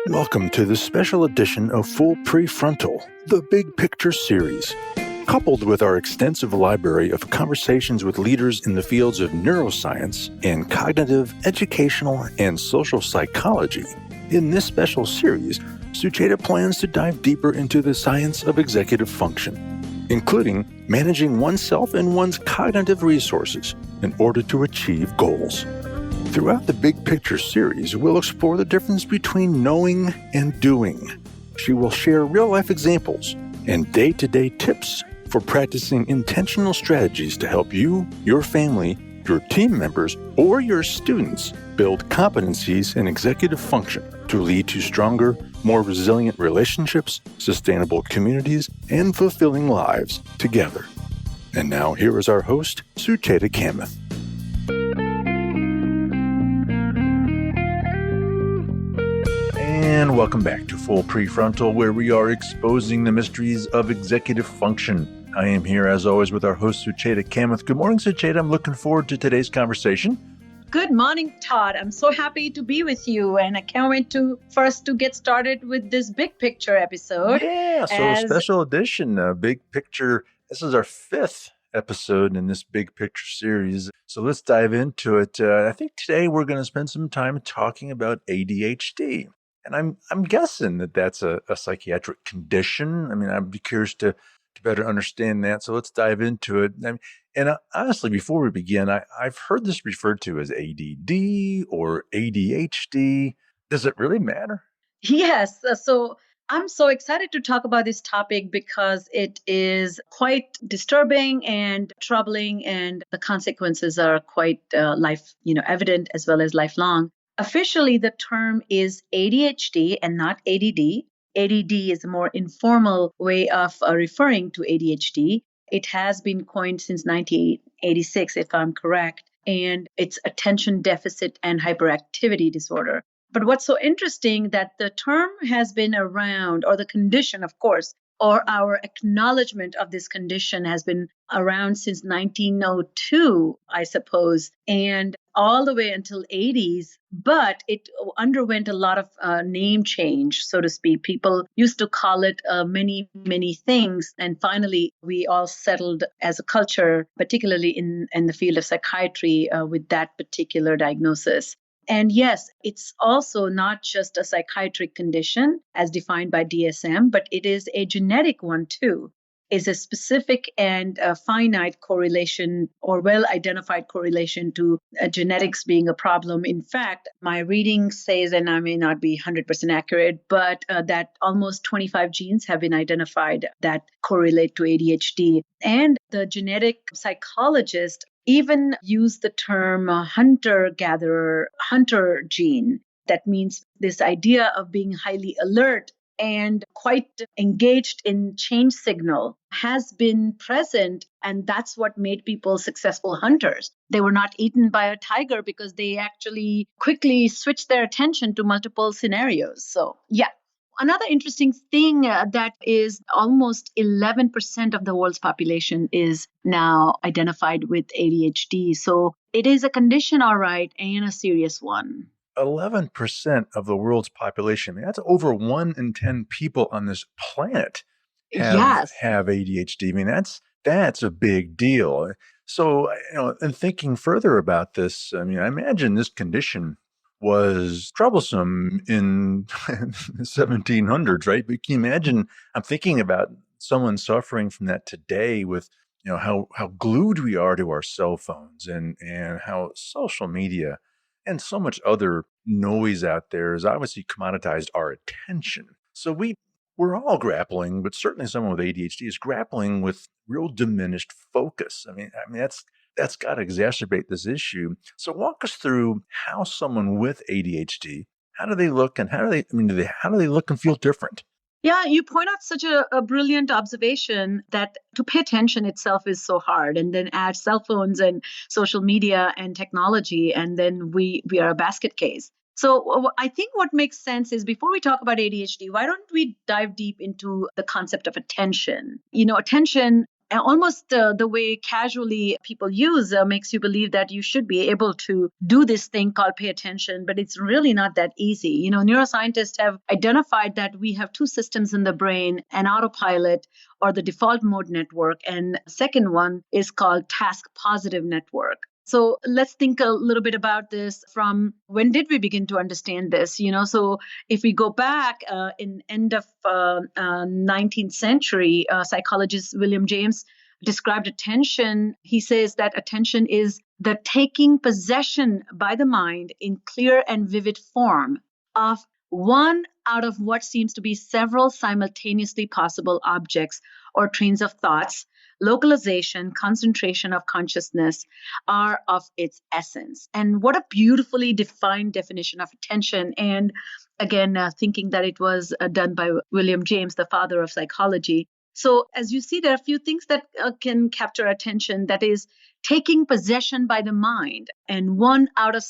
Welcome to the special edition of Full Prefrontal, the Big Picture series. Coupled with our extensive library of conversations with leaders in the fields of neuroscience and cognitive, educational, and social psychology, in this special series, Sucheta plans to dive deeper into the science of executive function, including managing oneself and one's cognitive resources in order to achieve goals. Throughout the Big Picture series, we'll explore the difference between knowing and doing. She will share real-life examples and day-to-day tips for practicing intentional strategies to help you, your family, your team members, or your students build competencies in executive function to lead to stronger, more resilient relationships, sustainable communities, and fulfilling lives together. And now here is our host, Sucheta Kamath. And welcome back to Full Prefrontal, where we are exposing the mysteries of executive function. I am here, as always, with our host, Sucheta Kamath. Good morning, Sucheta. I'm looking forward to today's conversation. Good morning, Todd. I'm so happy to be with you, and I can't wait for us to get started with this Big Picture episode. Yeah, so special edition, Big Picture. This is our 5th episode in this Big Picture series. So let's dive into it. I think today we're going to spend some time talking about ADHD. And I'm guessing that that's a psychiatric condition. I mean, I'd be curious to better understand that. So let's dive into it. Honestly, before we begin, I've heard this referred to as ADD or ADHD. Does it really matter? Yes. So I'm so excited to talk about this topic because it is quite disturbing and troubling, and the consequences are quite evident as well as lifelong. Officially, the term is ADHD and not ADD. ADD is a more informal way of referring to ADHD. It has been coined since 1986, if I'm correct, and it's Attention Deficit and Hyperactivity Disorder. But what's so interesting that the term has been around, or the condition, of course, or our acknowledgement of this condition has been around since 1902, I suppose, and all the way until 80s, but it underwent a lot of name change, so to speak. People used to call it many, many things. And finally, we all settled as a culture, particularly in the field of psychiatry, with that particular diagnosis. And yes, it's also not just a psychiatric condition as defined by DSM, but it is a genetic one too. Is a specific and a finite correlation or well-identified correlation to genetics being a problem. In fact, my reading says, and I may not be 100% accurate, but that almost 25 genes have been identified that correlate to ADHD. And the genetic psychologist even used the term hunter-gatherer, hunter gene. That means this idea of being highly alert and quite engaged in change signal has been present. And that's what made people successful hunters. They were not eaten by a tiger because they actually quickly switched their attention to multiple scenarios. So, yeah. Another interesting thing that is almost 11% of the world's population is now identified with ADHD. So it is a condition, all right, and a serious one. 11% of the world's population. I mean, that's over 1 in 10 people on this planet have ADHD. I mean, that's a big deal. So, in thinking further about this, I mean, I imagine this condition was troublesome in the 1700s, right? But can you imagine, I'm thinking about someone suffering from that today with, how glued we are to our cell phones and how social media and so much other noise out there has obviously commoditized our attention. So we're all grappling, but certainly someone with ADHD is grappling with real diminished focus. I mean that's got to exacerbate this issue. So walk us through how someone with ADHD, how do they look, and how do they look and feel different? Yeah, you point out such a brilliant observation that to pay attention itself is so hard, and then add cell phones and social media and technology, and then we are a basket case. So I think what makes sense is before we talk about ADHD, why don't we dive deep into the concept of attention? Attention almost the way casually people use makes you believe that you should be able to do this thing called pay attention, but it's really not that easy. Neuroscientists have identified that we have two systems in the brain, an autopilot or the default mode network, and second one is called task positive network. So let's think a little bit about this from when did we begin to understand this? So if we go back in end of 19th century, psychologist William James described attention. He says that attention is the taking possession by the mind in clear and vivid form of one out of what seems to be several simultaneously possible objects or trains of thoughts. Localization, concentration of consciousness are of its essence. And what a beautifully defined definition of attention. And again, thinking that it was done by William James, the father of psychology. So as you see, there are a few things that can capture attention. That is taking possession by the mind and one out of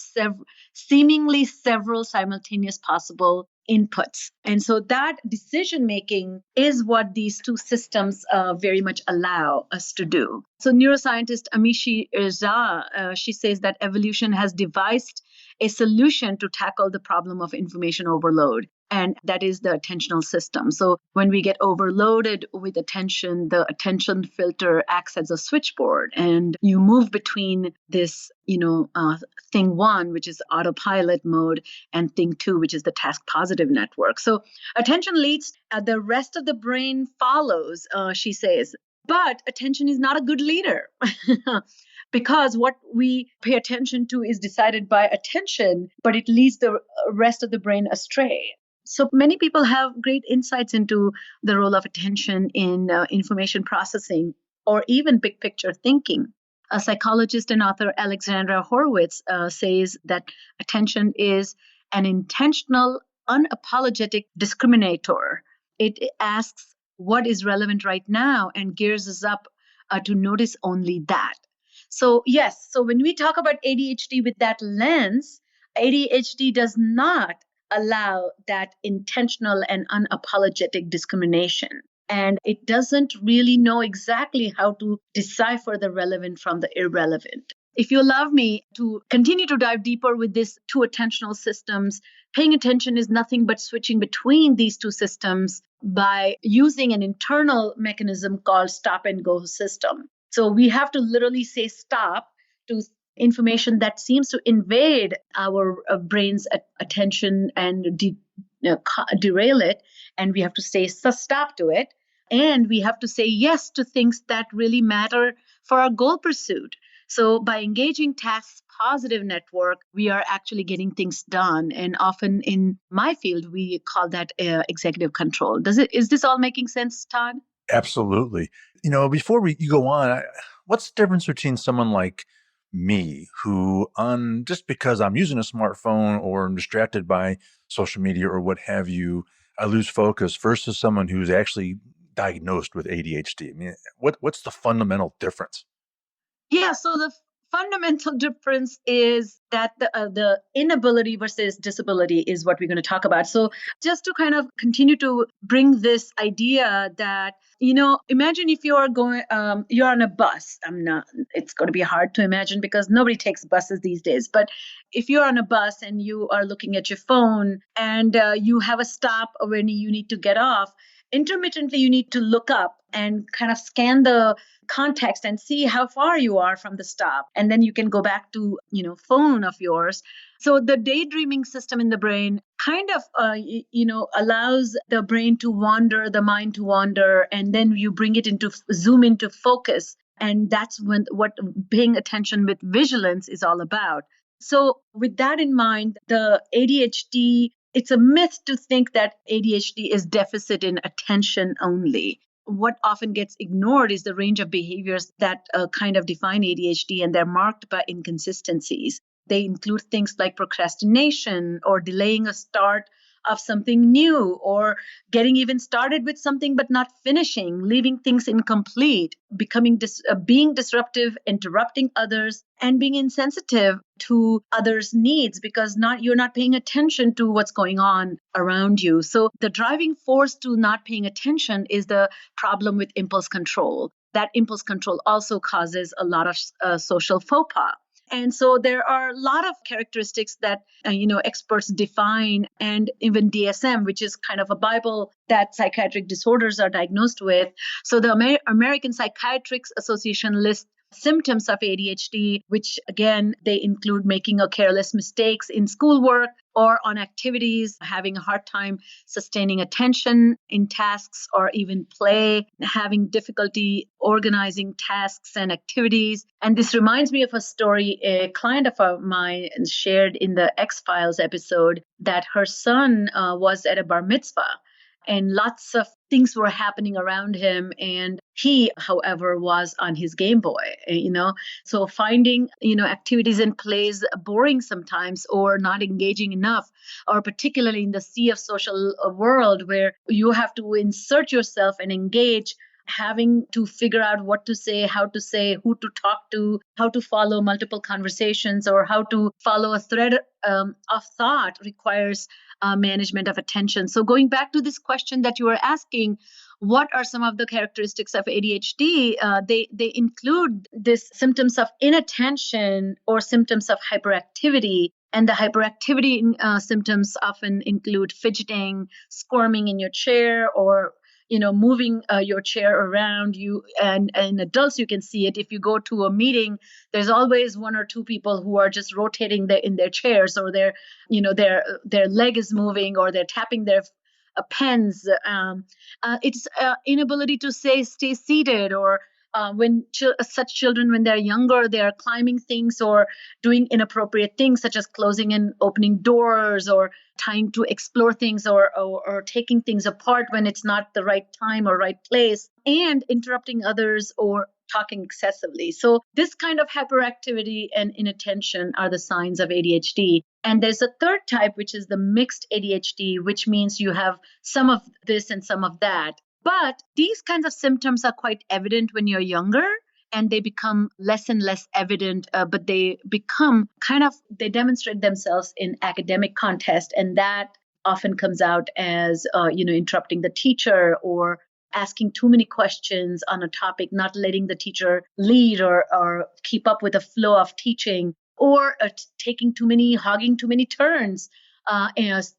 seemingly several simultaneous possible inputs. And so that decision making is what these two systems very much allow us to do. So neuroscientist Amishi Irza, she says that evolution has devised a solution to tackle the problem of information overload. And that is the attentional system. So when we get overloaded with attention, the attention filter acts as a switchboard, and you move between this, thing one, which is autopilot mode, and thing two, which is the task positive network. So attention leads, the rest of the brain follows, she says. But attention is not a good leader. Because what we pay attention to is decided by attention, but it leads the rest of the brain astray. So many people have great insights into the role of attention in information processing or even big picture thinking. A psychologist and author, Alexandra Horowitz, says that attention is an intentional, unapologetic discriminator. It asks what is relevant right now and gears us up to notice only that. So yes, so when we talk about ADHD with that lens, ADHD does not allow that intentional and unapologetic discrimination. And it doesn't really know exactly how to decipher the relevant from the irrelevant. If you allow me to continue to dive deeper with these two attentional systems, paying attention is nothing but switching between these two systems by using an internal mechanism called stop and go system. So we have to literally say stop to information that seems to invade our brain's attention and derail it. And we have to say stop to it. And we have to say yes to things that really matter for our goal pursuit. So by engaging task positive network, we are actually getting things done. And often in my field, we call that executive control. Is this all making sense, Todd? Absolutely. Before you go on, what's the difference between someone like me who, just because I'm using a smartphone or I'm distracted by social media or what have you, I lose focus versus someone who's actually diagnosed with ADHD? I mean, what's the fundamental difference? Yeah, so the fundamental difference is that the inability versus disability is what we're going to talk about. So just to kind of continue to bring this idea that, imagine if you're on a bus. It's going to be hard to imagine because nobody takes buses these days. But if you're on a bus and you are looking at your phone and you have a stop when you need to get off, intermittently you need to look up and kind of scan the context and see how far you are from the stop. And then you can go back to, phone of yours. So the daydreaming system in the brain kind of, allows the brain to wander, the mind to wander, and then you bring it zoom into focus. And that's what paying attention with vigilance is all about. So with that in mind, the ADHD, it's a myth to think that ADHD is deficit in attention only. What often gets ignored is the range of behaviors that kind of define ADHD, and they're marked by inconsistencies. They include things like procrastination or delaying a start of something new, or getting even started with something but not finishing, leaving things incomplete, being disruptive, interrupting others, and being insensitive to others' needs because you're not paying attention to what's going on around you. So the driving force to not paying attention is the problem with impulse control. that impulse control also causes a lot of social faux pas. And so there are a lot of characteristics that, experts define, and even DSM, which is kind of a Bible that psychiatric disorders are diagnosed with. So the American Psychiatric Association lists symptoms of ADHD, which again, they include making a careless mistakes in schoolwork or on activities, having a hard time sustaining attention in tasks or even play, having difficulty organizing tasks and activities. And this reminds me of a story a client of mine shared in the X-Files episode, that her son was at a bar mitzvah and lots of things were happening around him. And he, however, was on his Game Boy. So finding, activities and plays boring sometimes or not engaging enough, or particularly in the sea of social world where you have to insert yourself and engage, having to figure out what to say, how to say, who to talk to, how to follow multiple conversations, or how to follow a thread of thought requires management of attention. So going back to this question that you were asking, what are some of the characteristics of ADHD? They include this symptoms of inattention or symptoms of hyperactivity. And the hyperactivity symptoms often include fidgeting, squirming in your chair, or moving your chair around you. And in adults, you can see it. If you go to a meeting, there's always one or two people who are just rotating in their chairs, or their leg is moving, or they're tapping their pens. It's inability to stay seated, or when such children, when they're younger, they are climbing things or doing inappropriate things, such as closing and opening doors, or trying to explore things, or taking things apart when it's not the right time or right place, and interrupting others or talking excessively. So this kind of hyperactivity and inattention are the signs of ADHD. And there's a third type, which is the mixed ADHD, which means you have some of this and some of that. But these kinds of symptoms are quite evident when you're younger, and they become less and less evident, but they demonstrate themselves in academic context. And that often comes out as, interrupting the teacher, or asking too many questions on a topic, not letting the teacher lead or keep up with the flow of teaching, or hogging too many turns.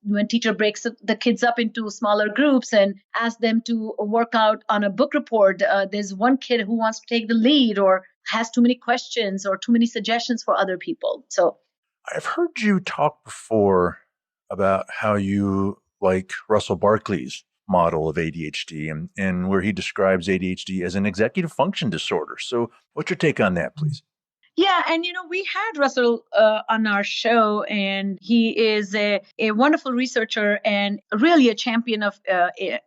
When teacher breaks the kids up into smaller groups and asks them to work out on a book report, there's one kid who wants to take the lead, or has too many questions or too many suggestions for other people. So I've heard you talk before about how you like Russell Barkley's model of ADHD, and where he describes ADHD as an executive function disorder. So what's your take on that, please? Yeah, and we had Russell on our show, and he is a wonderful researcher and really a champion of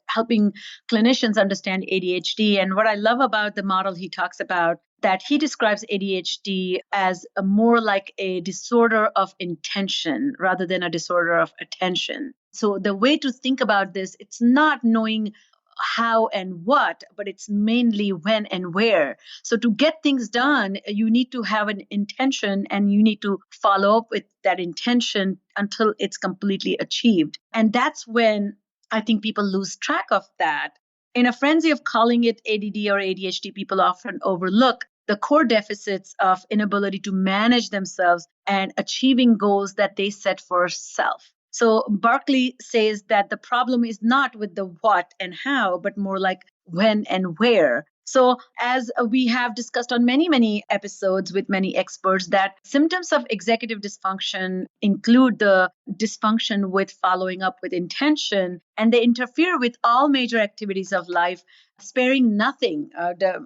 helping clinicians understand ADHD. And what I love about the model he talks about, that he describes ADHD as more like a disorder of intention rather than a disorder of attention. So the way to think about this, it's not knowing how and what, but it's mainly when and where. So to get things done, you need to have an intention, and you need to follow up with that intention until it's completely achieved. And that's when I think people lose track of that. In a frenzy of calling it ADD or ADHD, people often overlook the core deficits of inability to manage themselves and achieving goals that they set for self. So Barkley says that the problem is not with the what and how, but more like when and where. So as we have discussed on many, many episodes with many experts, that symptoms of executive dysfunction include the dysfunction with following up with intention, and they interfere with all major activities of life, sparing nothing.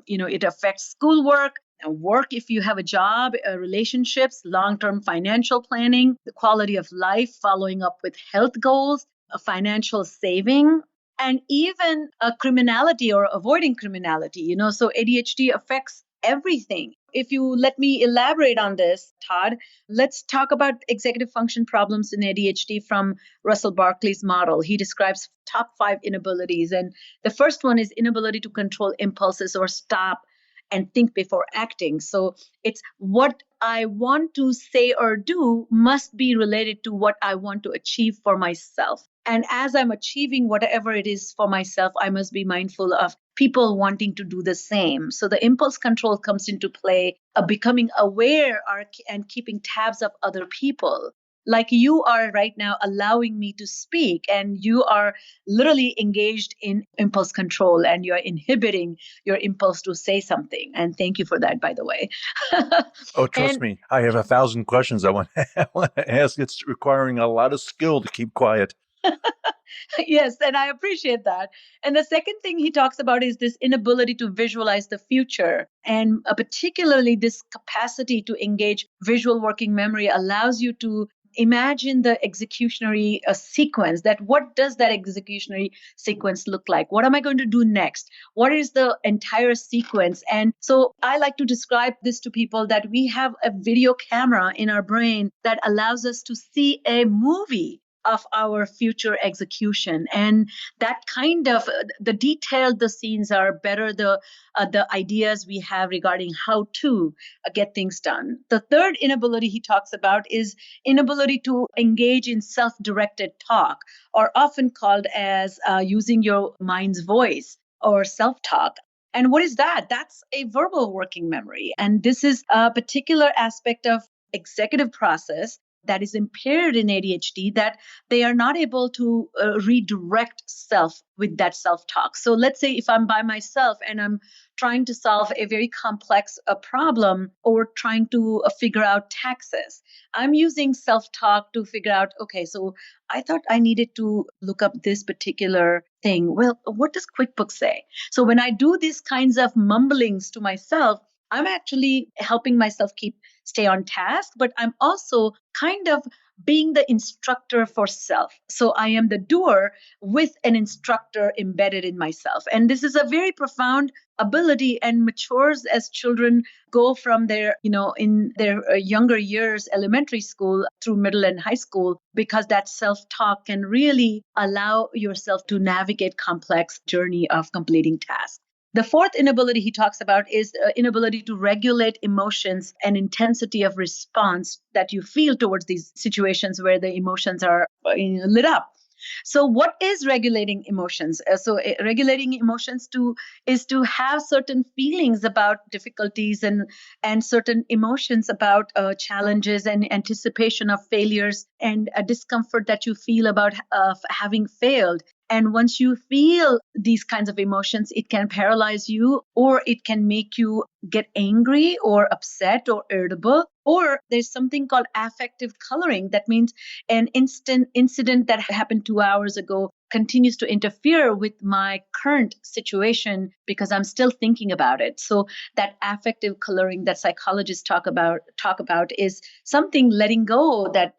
It affects schoolwork, work if you have a job, relationships, long-term financial planning, the quality of life, following up with health goals, financial saving, and even criminality or avoiding criminality. So ADHD affects everything. If you let me elaborate on this, Todd, let's talk about executive function problems in ADHD from Russell Barkley's model. He describes top 5 inabilities. And the first one is inability to control impulses or stop and think before acting. So it's what I want to say or do must be related to what I want to achieve for myself. And as I'm achieving whatever it is for myself, I must be mindful of people wanting to do the same. So the impulse control comes into play, becoming aware and keeping tabs of other people. Like you are right now allowing me to speak, and you are literally engaged in impulse control and you're inhibiting your impulse to say something. And thank you for that, by the way. Oh, trust And me, I have 1,000 questions I want to ask. It's requiring a lot of skill to keep quiet. yes, and I appreciate that. And the second thing he talks about is this inability to visualize the future. And particularly, this capacity to engage visual working memory allows you to imagine the executionary sequence. That what does that executionary sequence look like? What am I going to do next? What is the entire sequence? And so I like to describe this to people that we have a video camera in our brain that allows us to see a movie of our future execution. And that kind of the detailed the scenes are, better the ideas we have regarding how to get things done. The third inability he talks about is inability to engage in self-directed talk, or often called as using your mind's voice or self-talk. And what is that? That's a verbal working memory. And this is a particular aspect of executive process that is impaired in ADHD, that they are not able to redirect self with that self-talk. So let's say if I'm by myself and I'm trying to solve a very complex problem, or trying to figure out taxes, I'm using self-talk to figure out, okay, so I thought I needed to look up this particular thing. Well, what does QuickBooks say? So when I do these kinds of mumblings to myself, I'm actually helping myself stay on task, but I'm also kind of being the instructor for self. So I am the doer with an instructor embedded in myself. And this is a very profound ability and matures as children go from their, in their younger years, elementary school through middle and high school, because that self-talk can really allow yourself to navigate complex journey of completing tasks. The fourth inability he talks about is inability to regulate emotions and intensity of response that you feel towards these situations where the emotions are lit up. So what is regulating emotions? Regulating emotions is to have certain feelings about difficulties and certain emotions about challenges and anticipation of failures, and a discomfort that you feel about having failed. And once you feel these kinds of emotions, it can paralyze you, or it can make you get angry or upset or irritable. Or there's something called affective coloring. That means an incident that happened 2 hours ago continues to interfere with my current situation because I'm still thinking about it. So that affective coloring that psychologists talk about is something letting go that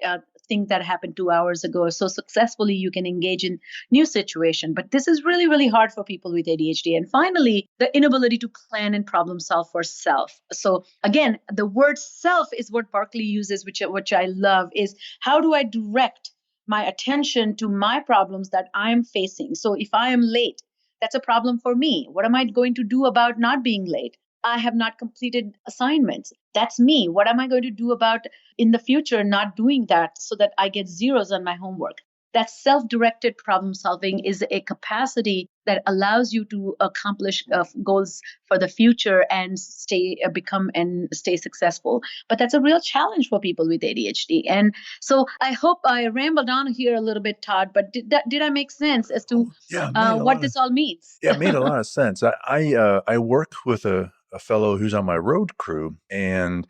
thing that happened 2 hours ago. So successfully you can engage in new situation. But this is really, really hard for people with ADHD. And finally, the inability to plan and problem solve for self. So again, the word self is what Barkley uses, which I love, is how do I direct my attention to my problems that I'm facing? So if I am late, that's a problem for me. What am I going to do about not being late? I have not completed assignments. That's me. What am I going to do about in the future not doing that so that I get zeros on my homework? That self-directed problem solving is a capacity that allows you to accomplish goals for the future and stay successful. But that's a real challenge for people with ADHD. And so I hope I rambled on here a little bit, Todd, but did I make sense as to Yeah, it made a what lot of this all means? Yeah, it made a lot of sense. I work with a fellow who's on my road crew, and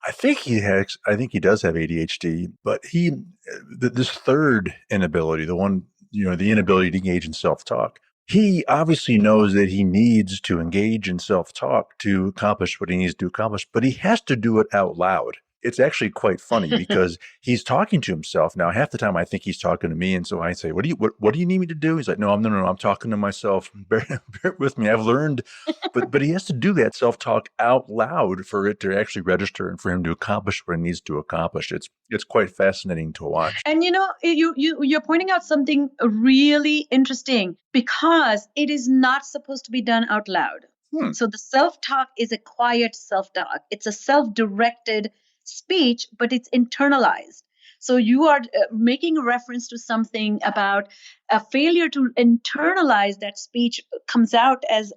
I think he does have ADHD, but this third inability, the one, the inability to engage in self-talk. He obviously knows that he needs to engage in self-talk to accomplish what he needs to accomplish, but he has to do it out loud. It's actually quite funny because he's talking to himself. Now, half the time I think he's talking to me. And so I say, what do you need me to do? He's like, no, I'm talking to myself. Bear with me. I've learned, but he has to do that self-talk out loud for it to actually register and for him to accomplish what he needs to accomplish. It's quite fascinating to watch. And you're pointing out something really interesting, because it is not supposed to be done out loud. So the self-talk is a quiet self-talk. It's a self-directed speech, but it's internalized. So you are making a reference to something about a failure to internalize that speech comes out as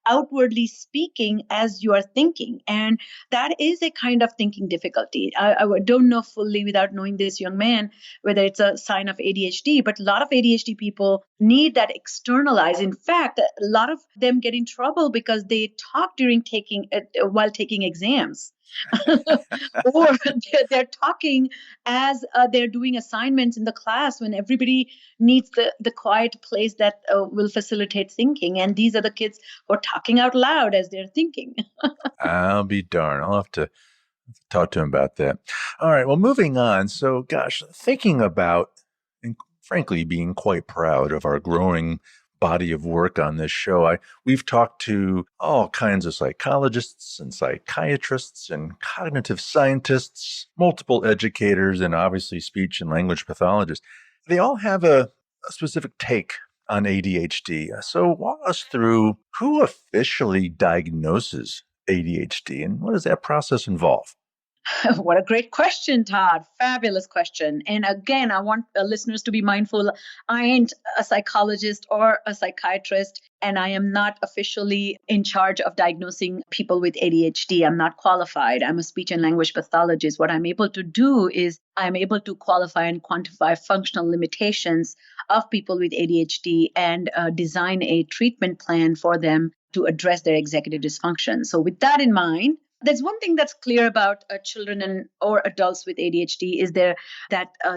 outwardly speaking as you are thinking. And that is a kind of thinking difficulty. I don't know fully without knowing this young man whether it's a sign of ADHD, but a lot of ADHD people need that externalize. In fact, a lot of them get in trouble because they talk during while taking exams. Or they're talking as they're doing assignments in the class when everybody needs the quiet place that will facilitate thinking. And these are the kids who are talking out loud as they're thinking. I'll be darned. I'll have to talk to him about that. All right. Well, moving on. So, gosh, thinking about, and frankly, being quite proud of our growing body of work on this show. We've talked to all kinds of psychologists and psychiatrists and cognitive scientists, multiple educators, and obviously speech and language pathologists. They all have a specific take on ADHD. So walk us through who officially diagnoses ADHD and what does that process involve? What a great question, Todd. Fabulous question. And again, I want listeners to be mindful. I ain't a psychologist or a psychiatrist, and I am not officially in charge of diagnosing people with ADHD. I'm not qualified. I'm a speech and language pathologist. What I'm able to do is I'm able to qualify and quantify functional limitations of people with ADHD and design a treatment plan for them to address their executive dysfunction. So with that in mind, there's one thing that's clear about children or adults with ADHD is that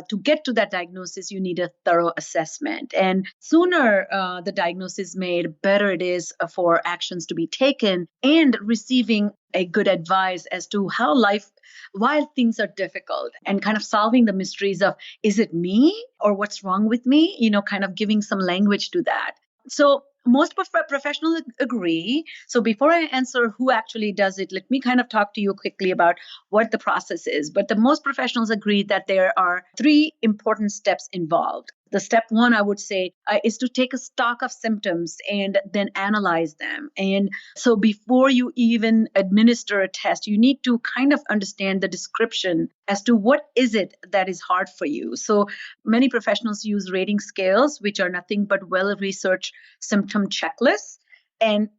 to get to that diagnosis, you need a thorough assessment. And sooner the diagnosis made, better it is for actions to be taken and receiving a good advice as to how life, while things are difficult, and kind of solving the mysteries of, is it me or what's wrong with me? Kind of giving some language to that. So most professionals agree. So before I answer who actually does it, let me kind of talk to you quickly about what the process is. But the most professionals agree that there are three important steps involved. The step one, I would say, is to take a stock of symptoms and then analyze them. And so before you even administer a test, you need to kind of understand the description as to what is it that is hard for you. So many professionals use rating scales, which are nothing but well-researched symptom checklists. And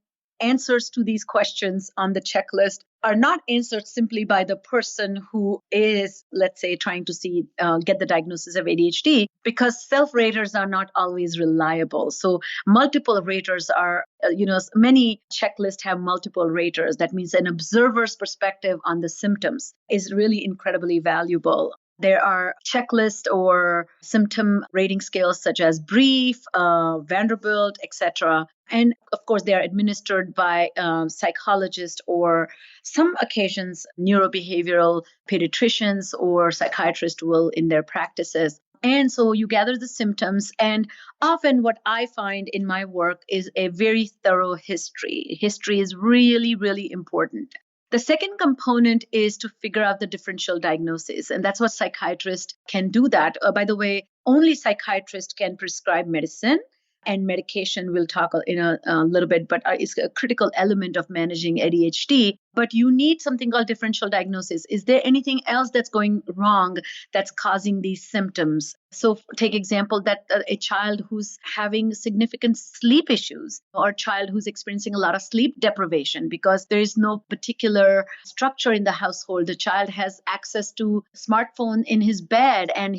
answers to these questions on the checklist are not answered simply by the person who is, let's say, trying to get the diagnosis of ADHD, because self-raters are not always reliable. So multiple raters are, many checklists have multiple raters. That means an observer's perspective on the symptoms is really incredibly valuable. There are checklists or symptom rating scales such as Brief, Vanderbilt, etc. And of course, they are administered by psychologists or some occasions neurobehavioral pediatricians or psychiatrists will in their practices. And so you gather the symptoms. And often what I find in my work is a very thorough history. History is really, really important. The second component is to figure out the differential diagnosis. And that's what psychiatrists can do that. By the way, only psychiatrists can prescribe medicine. And medication, we'll talk in a little bit, but it's a critical element of managing ADHD. But you need something called differential diagnosis. Is there anything else that's going wrong that's causing these symptoms? So take example that a child who's having significant sleep issues or a child who's experiencing a lot of sleep deprivation because there is no particular structure in the household. The child has access to smartphone in his bed and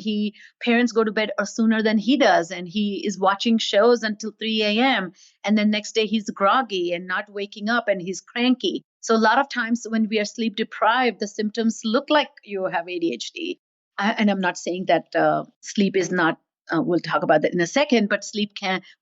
parents go to bed sooner than he does and he is watching shows until 3 a.m. and then next day he's groggy and not waking up and he's cranky. So a lot of times when we are sleep deprived, the symptoms look like you have ADHD. And I'm not saying that sleep is not, we'll talk about that in a second, but sleep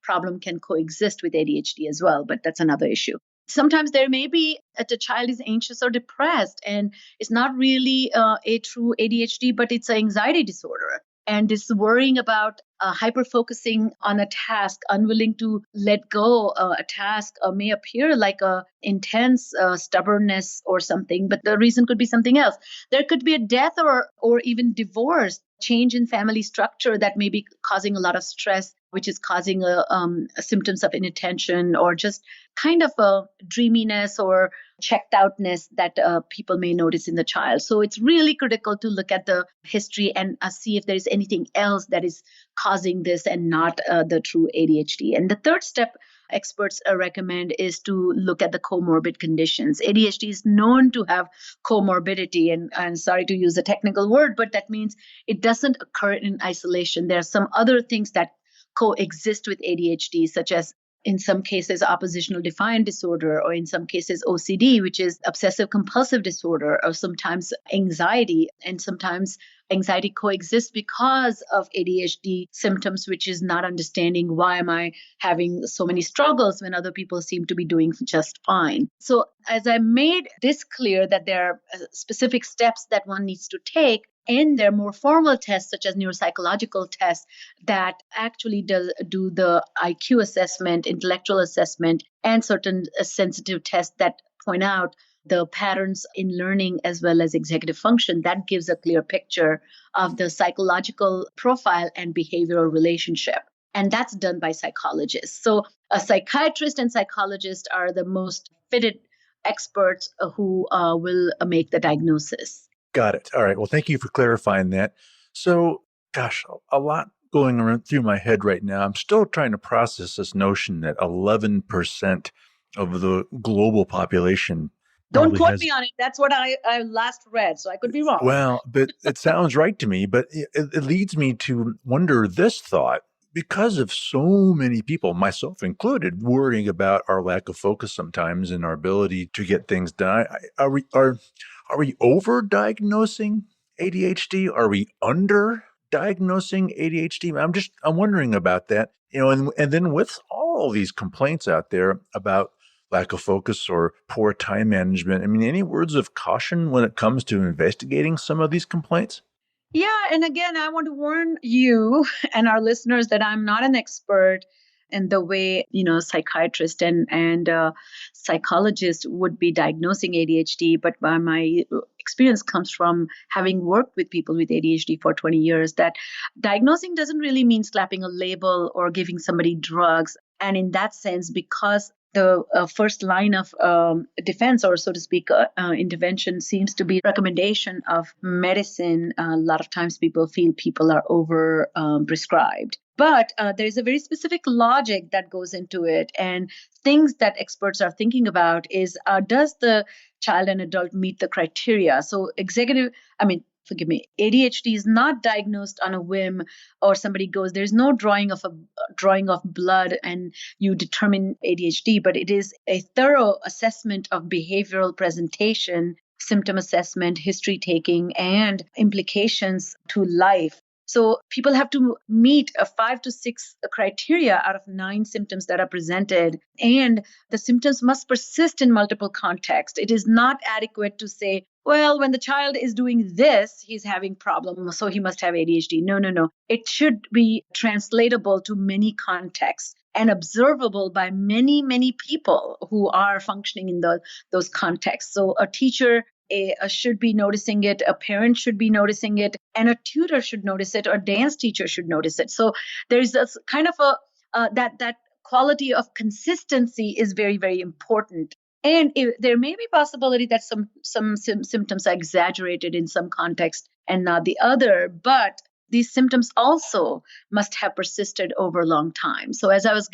problem can coexist with ADHD as well, but that's another issue. Sometimes there may be that the child is anxious or depressed and it's not really a true ADHD, but it's an anxiety disorder. And this worrying about hyper-focusing on a task, unwilling to let go a task may appear like a intense stubbornness or something, but the reason could be something else. There could be a death or even divorce change in family structure that may be causing a lot of stress, which is causing symptoms of inattention or just kind of a dreaminess or checked outness that people may notice in the child. So it's really critical to look at the history and see if there is anything else that is causing this and not the true ADHD. And the third step experts recommend is to look at the comorbid conditions. ADHD is known to have comorbidity, and I'm sorry to use a technical word, but that means it doesn't occur in isolation. There are some other things that coexist with ADHD, such as in some cases oppositional defiant disorder, or in some cases OCD, which is obsessive compulsive disorder, or sometimes anxiety. And sometimes anxiety coexists because of ADHD symptoms, which is not understanding why am I having so many struggles when other people seem to be doing just fine. So as I made this clear that there are specific steps that one needs to take, and there are more formal tests such as neuropsychological tests that actually do the IQ assessment, intellectual assessment, and certain sensitive tests that point out the patterns in learning as well as executive function. That gives a clear picture of the psychological profile and behavioral relationship. And that's done by psychologists. So a psychiatrist and psychologist are the most fitted experts who will make the diagnosis. Got it. All right. Well, thank you for clarifying that. So, gosh, a lot going around through my head right now. I'm still trying to process this notion that 11% of the global population Don't quote has, me on it. That's what I last read, so I could be wrong. well, but it sounds right to me. But it leads me to wonder this thought. Because of so many people, myself included, worrying about our lack of focus sometimes and our ability to get things done, are we over-diagnosing ADHD? Are we under-diagnosing ADHD? I'm wondering about that. And then with all these complaints out there about lack of focus or poor time management, I mean, any words of caution when it comes to investigating some of these complaints? Yeah, and again, I want to warn you and our listeners that I'm not an expert in the way psychiatrist and psychologist would be diagnosing ADHD, but my experience comes from having worked with people with ADHD for 20 years. That diagnosing doesn't really mean slapping a label or giving somebody drugs. And in that sense, because the first line of defense, or so to speak, intervention seems to be recommendation of medicine. A lot of times people feel people are over prescribed. But there's a very specific logic that goes into it. And things that experts are thinking about is, does the child and adult meet the criteria? So forgive me, ADHD is not diagnosed on a whim, or somebody goes, there's no drawing of blood and you determine ADHD, but it is a thorough assessment of behavioral presentation, symptom assessment, history taking, and implications to life. So people have to meet 5 to 6 criteria out of 9 symptoms that are presented. And the symptoms must persist in multiple contexts. It is not adequate to say, well, when the child is doing this, he's having problems, so he must have ADHD. No. It should be translatable to many contexts and observable by many, many people who are functioning in those contexts. So a teacher should be noticing it, a parent should be noticing it, and a tutor should notice it, or a dance teacher should notice it. So there's this kind of that quality of consistency is very, very important. And there may be possibility that some symptoms are exaggerated in some context and not the other, but these symptoms also must have persisted over a long time. So as I was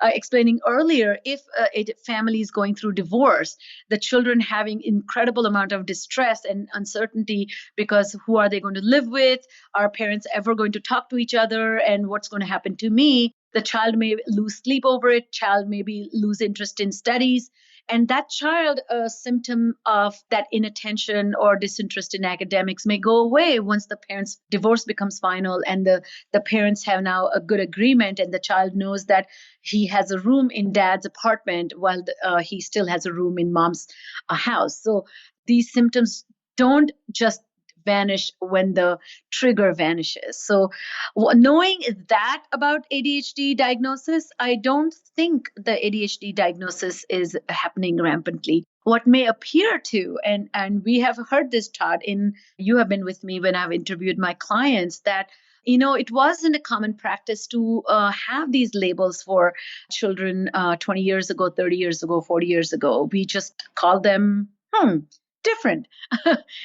explaining earlier, if a family is going through divorce, the children having incredible amount of distress and uncertainty because who are they going to live with? Are parents ever going to talk to each other? And what's going to happen to me? The child may lose sleep over it. Child maybe lose interest in studies. And that child, a symptom of that inattention or disinterest in academics may go away once the parents' divorce becomes final and the parents have now a good agreement and the child knows that he has a room in dad's apartment while he still has a room in mom's house. So these symptoms don't just vanish when the trigger vanishes. So knowing that about ADHD diagnosis, I don't think the ADHD diagnosis is happening rampantly. what may appear to, and we have heard this, Todd, you have been with me when I've interviewed my clients, that it wasn't a common practice to have these labels for children 20 years ago, 30 years ago, 40 years ago. We just call them different.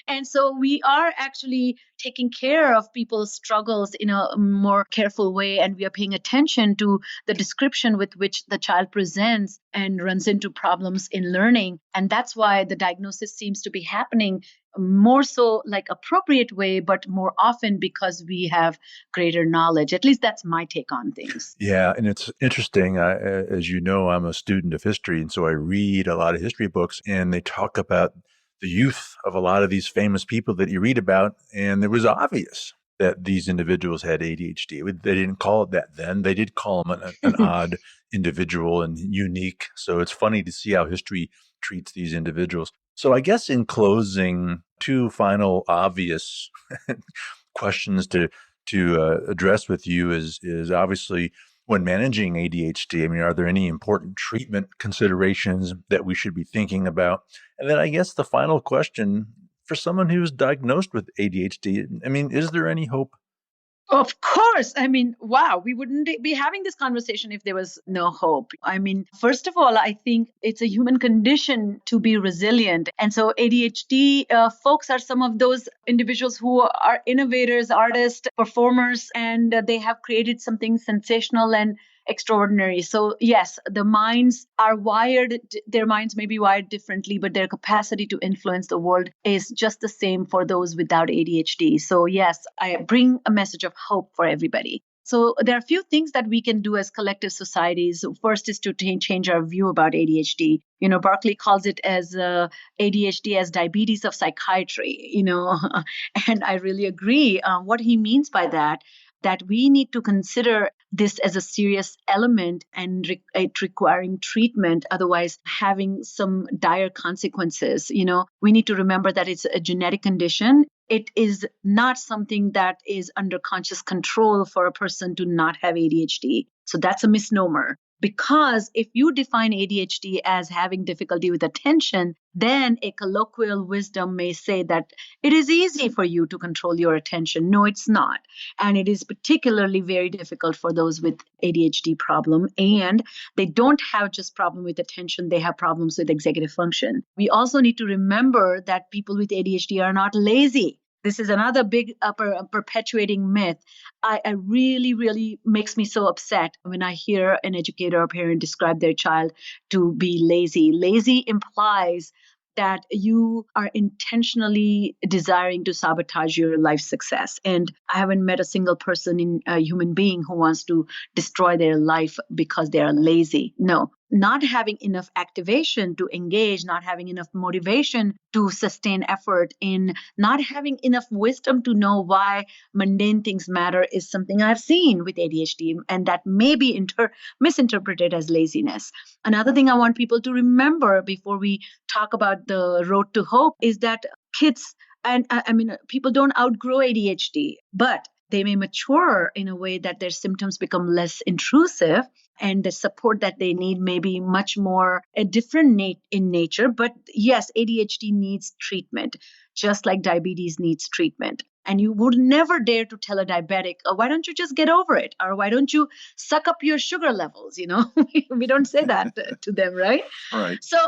And so we are actually taking care of people's struggles in a more careful way, and we are paying attention to the description with which the child presents and runs into problems in learning. And that's why the diagnosis seems to be happening more so like appropriate way, but more often because we have greater knowledge. At least that's my take on things. Yeah, and it's interesting. As you know, I'm a student of history, and so I read a lot of history books, and they talk about the youth of a lot of these famous people that you read about, and it was obvious that these individuals had ADHD. They didn't call it that then. They did call them an odd individual and unique. So it's funny to see how history treats these individuals. So I guess in closing, two final obvious questions to address with you is obviously, when managing ADHD, I mean, are there any important treatment considerations that we should be thinking about? And then I guess the final question, for someone who's diagnosed with ADHD, I mean, is there any hope? Of course. I mean, wow, we wouldn't be having this conversation if there was no hope. I mean, first of all, I think it's a human condition to be resilient. And so ADHD folks are some of those individuals who are innovators, artists, performers, and they have created something sensational and extraordinary. So yes, the minds are wired, their minds may be wired differently, but their capacity to influence the world is just the same for those without ADHD. So yes, I bring a message of hope for everybody. So there are a few things that we can do as collective societies. First is to change our view about ADHD. Berkeley calls it as ADHD as diabetes of psychiatry, and I really agree. What he means by that we need to consider this as a serious element and it requiring treatment, otherwise having some dire consequences. We need to remember that it's a genetic condition. It is not something that is under conscious control for a person to not have ADHD. So that's a misnomer. Because if you define ADHD as having difficulty with attention, then a colloquial wisdom may say that it is easy for you to control your attention. No, it's not. And it is particularly very difficult for those with ADHD problem. And they don't have just problem with attention, they have problems with executive function. We also need to remember that people with ADHD are not lazy. This is another big perpetuating myth. I really, really makes me so upset when I hear an educator or parent describe their child to be lazy. Lazy implies that you are intentionally desiring to sabotage your life success. And I haven't met a single person in a human being who wants to destroy their life because they are lazy. No. Not having enough activation to engage, not having enough motivation to sustain effort, in not having enough wisdom to know why mundane things matter is something I've seen with ADHD, and that may be misinterpreted as laziness. Another thing I want people to remember before we talk about the road to hope is that kids, and I mean, people don't outgrow ADHD, but they may mature in a way that their symptoms become less intrusive and the support that they need may be much more different in nature. But yes, ADHD needs treatment, just like diabetes needs treatment. And you would never dare to tell a diabetic, oh, why don't you just get over it? Or why don't you suck up your sugar levels? We don't say that to them, right? Right. So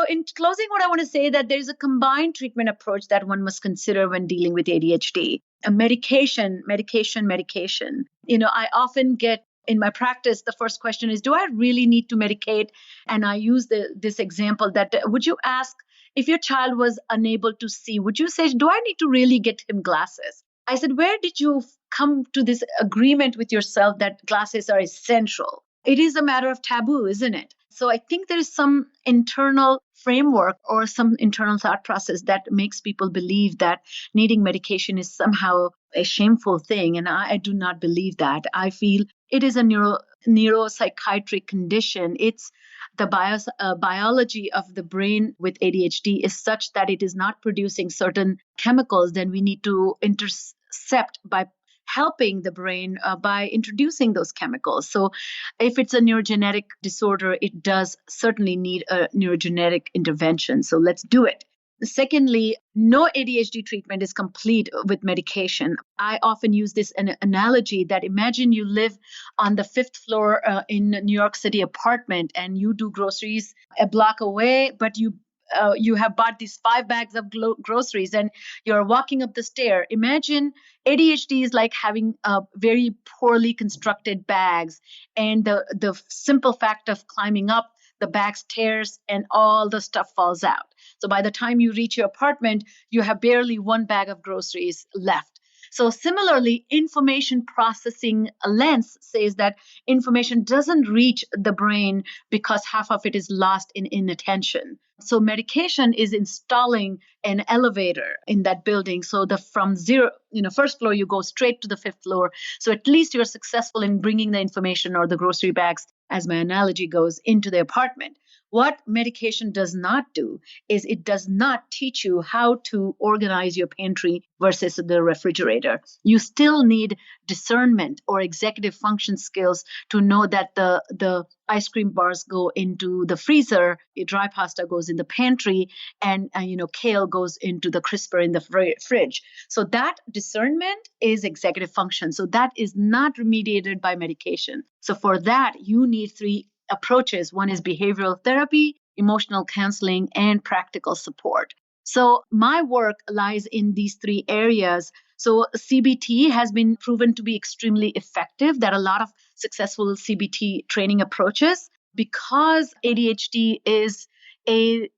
in closing, what I want to say that there's a combined treatment approach that one must consider when dealing with ADHD. A medication. I often get in my practice, the first question is, do I really need to medicate? And I use this example that would you ask if your child was unable to see, would you say, do I need to really get him glasses? I said, where did you come to this agreement with yourself that glasses are essential? It is a matter of taboo, isn't it? So I think there is some internal framework or some internal thought process that makes people believe that needing medication is somehow a shameful thing. And I do not believe that. I feel it is a neuropsychiatric condition. It's the biology of the brain with ADHD is such that it is not producing certain chemicals. Then we need to intercept by helping the brain by introducing those chemicals. So if it's a neurogenetic disorder, it does certainly need a neurogenetic intervention. So let's do it. Secondly, no ADHD treatment is complete with medication. I often use this analogy that imagine you live on the fifth floor in a New York City apartment and you do groceries a block away, but you have bought these 5 bags of groceries and you're walking up the stair. Imagine ADHD is like having very poorly constructed bags, and the simple fact of climbing up, the bags tears and all the stuff falls out. So by the time you reach your apartment, you have barely 1 bag of groceries left. So similarly, information processing lens says that information doesn't reach the brain because half of it is lost in inattention. So medication is installing an elevator in that building. So from zero, first floor, you go straight to the fifth floor. So at least you're successful in bringing the information or the grocery bags, as my analogy goes, into the apartment. What medication does not do is it does not teach you how to organize your pantry versus the refrigerator. You still need discernment or executive function skills to know that the ice cream bars go into the freezer, dry pasta goes in the pantry, and kale goes into the crisper in the fridge. So that discernment is executive function. So that is not remediated by medication. So for that, you need 3 approaches. One is behavioral therapy, emotional counseling, and practical support. So my work lies in these 3 areas. So CBT has been proven to be extremely effective. There are a lot of successful CBT training approaches because ADHD is a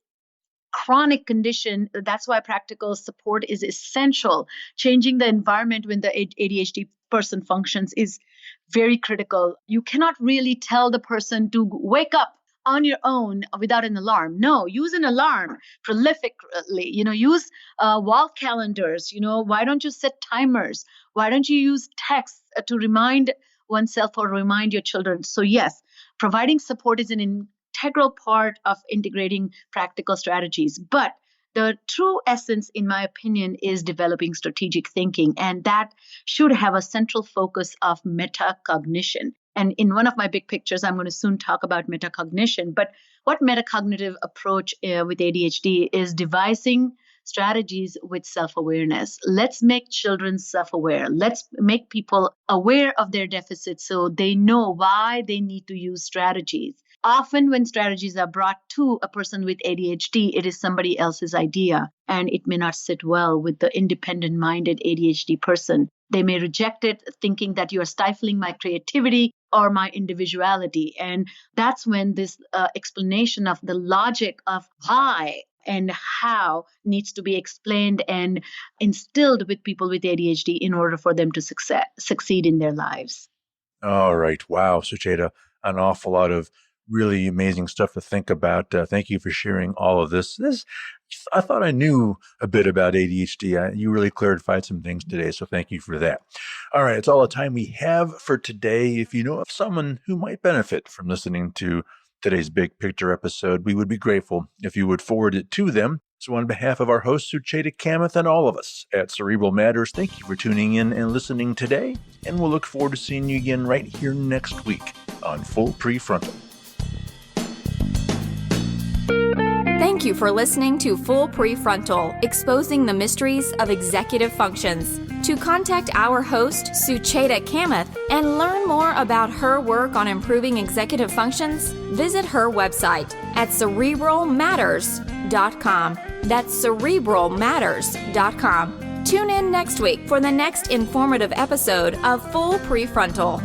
chronic condition. That's why practical support is essential. Changing the environment when the ADHD person functions is very critical. You cannot really tell the person to wake up on your own without an alarm. No, use an alarm prolifically. Use wall calendars. Why don't you set timers? Why don't you use texts to remind oneself or remind your children? So yes, providing support is an integral part of integrating practical strategies. But the true essence, in my opinion, is developing strategic thinking, and that should have a central focus of metacognition. And in one of my big pictures, I'm going to soon talk about metacognition. But what metacognitive approach with ADHD is devising strategies with self-awareness. Let's make children self-aware. Let's make people aware of their deficits so they know why they need to use strategies. Often when strategies are brought to a person with ADHD, it is somebody else's idea, and it may not sit well with the independent-minded ADHD person. They may reject it, thinking that you are stifling my creativity or my individuality. And that's when this explanation of the logic of why and how needs to be explained and instilled with people with ADHD in order for them to succeed in their lives. All right. Wow, Sucheta, an awful lot of really amazing stuff to think about. Thank you for sharing all of this. I thought I knew a bit about ADHD. You really clarified some things today, so thank you for that. All right, it's all the time we have for today. If you know of someone who might benefit from listening to today's Big Picture episode, we would be grateful if you would forward it to them. So on behalf of our host, Sucheta Kamath, and all of us at Cerebral Matters, thank you for tuning in and listening today, and we'll look forward to seeing you again right here next week on Full Prefrontal. Thank you for listening to Full Prefrontal, exposing the mysteries of executive functions. To contact our host, Sucheta Kamath, and learn more about her work on improving executive functions, visit her website at cerebralmatters.com. That's cerebralmatters.com. Tune in next week for the next informative episode of Full Prefrontal.